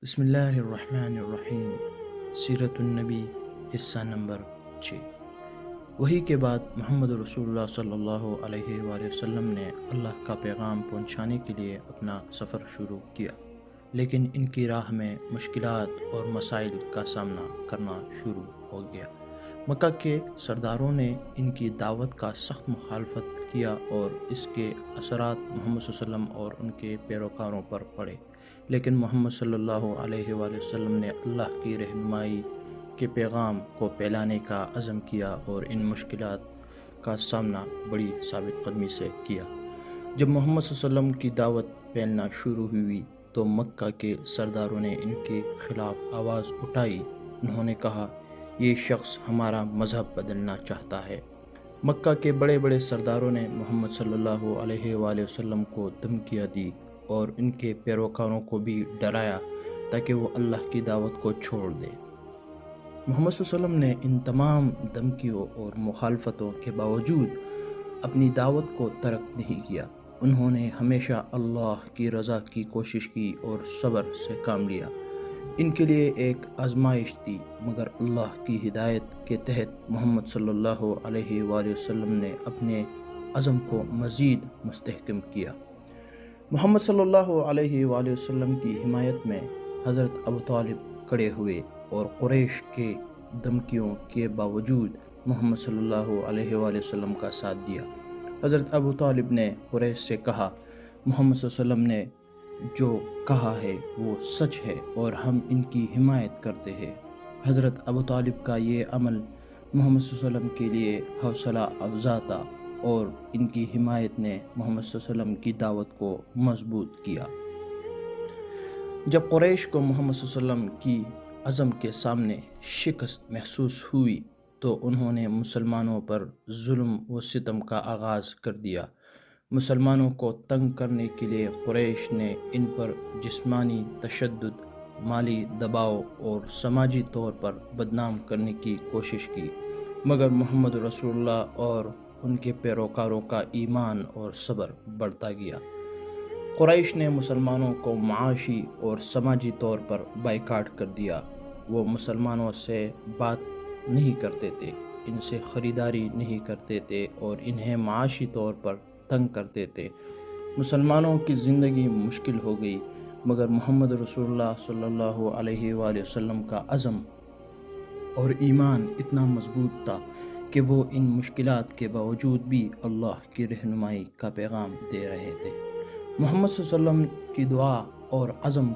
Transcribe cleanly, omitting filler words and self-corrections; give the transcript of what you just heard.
بسم اللہ الرحمن الرحیم۔ سیرت النبی، حصہ نمبر 6۔ وحی کے بعد محمد رسول اللہ صلی اللہ علیہ وآلہ وسلم نے اللہ کا پیغام پہنچانے کے لیے اپنا سفر شروع کیا، لیکن ان کی راہ میں مشکلات اور مسائل کا سامنا کرنا شروع ہو گیا۔ مکہ کے سرداروں نے ان کی دعوت کا سخت مخالفت کیا اور اس کے اثرات محمد صلی اللہ علیہ وسلم اور ان کے پیروکاروں پر پڑے، لیکن محمد صلی اللہ علیہ وآلہ وسلم نے اللہ کی رہنمائی کے پیغام کو پھیلانے کا عزم کیا اور ان مشکلات کا سامنا بڑی ثابت قدمی سے کیا۔ جب محمد صلی اللہ علیہ وسلم کی دعوت پھیلنا شروع ہوئی تو مکہ کے سرداروں نے ان کے خلاف آواز اٹھائی۔ انہوں نے کہا، یہ شخص ہمارا مذہب بدلنا چاہتا ہے۔ مکہ کے بڑے بڑے سرداروں نے محمد صلی اللہ علیہ وآلہ وسلم کو دھمکیاں دی اور ان کے پیروکاروں کو بھی ڈرایا تاکہ وہ اللہ کی دعوت کو چھوڑ دیں۔ محمد صلی اللہ علیہ وسلم نے ان تمام دھمکیوں اور مخالفتوں کے باوجود اپنی دعوت کو ترک نہیں کیا۔ انہوں نے ہمیشہ اللہ کی رضا کی کوشش کی اور صبر سے کام لیا۔ ان کے لیے ایک آزمائش تھی، مگر اللہ کی ہدایت کے تحت محمد صلی اللہ علیہ وآلہ وسلم نے اپنے عزم کو مزید مستحکم کیا۔ محمد صلی اللہ علیہ وآلہ وسلم کی حمایت میں حضرت ابو طالب کھڑے ہوئے اور قریش کے دھمکیوں کے باوجود محمد صلی اللہ علیہ وآلہ وسلم کا ساتھ دیا۔ حضرت ابو طالب نے قریش سے کہا، محمد صلی اللہ علیہ وسلم نے جو کہا ہے وہ سچ ہے اور ہم ان کی حمایت کرتے ہیں۔ حضرت ابو طالب کا یہ عمل محمد صلی اللہ علیہ وسلم کے لیے حوصلہ افزا تھا اور ان کی حمایت نے محمد صلی اللہ علیہ وسلم کی دعوت کو مضبوط کیا۔ جب قریش کو محمد صلی اللہ علیہ وسلم کی عزم کے سامنے شکست محسوس ہوئی تو انہوں نے مسلمانوں پر ظلم و ستم کا آغاز کر دیا۔ مسلمانوں کو تنگ کرنے کے لیے قریش نے ان پر جسمانی تشدد، مالی دباؤ اور سماجی طور پر بدنام کرنے کی کوشش کی، مگر محمد رسول اللہ اور ان کے پیروکاروں کا ایمان اور صبر بڑھتا گیا۔ قریش نے مسلمانوں کو معاشی اور سماجی طور پر بائیکاٹ کر دیا۔ وہ مسلمانوں سے بات نہیں کرتے تھے، ان سے خریداری نہیں کرتے تھے اور انہیں معاشی طور پر تنگ کرتے تھے۔ مسلمانوں کی زندگی مشکل ہو گئی، مگر محمد رسول اللہ صلی اللہ علیہ وآلہ وسلم کا عزم اور ایمان اتنا مضبوط تھا کہ وہ ان مشکلات کے باوجود بھی اللہ کی رہنمائی کا پیغام دے رہے تھے۔ محمد صلی اللہ علیہ وسلم کی دعا اور عزم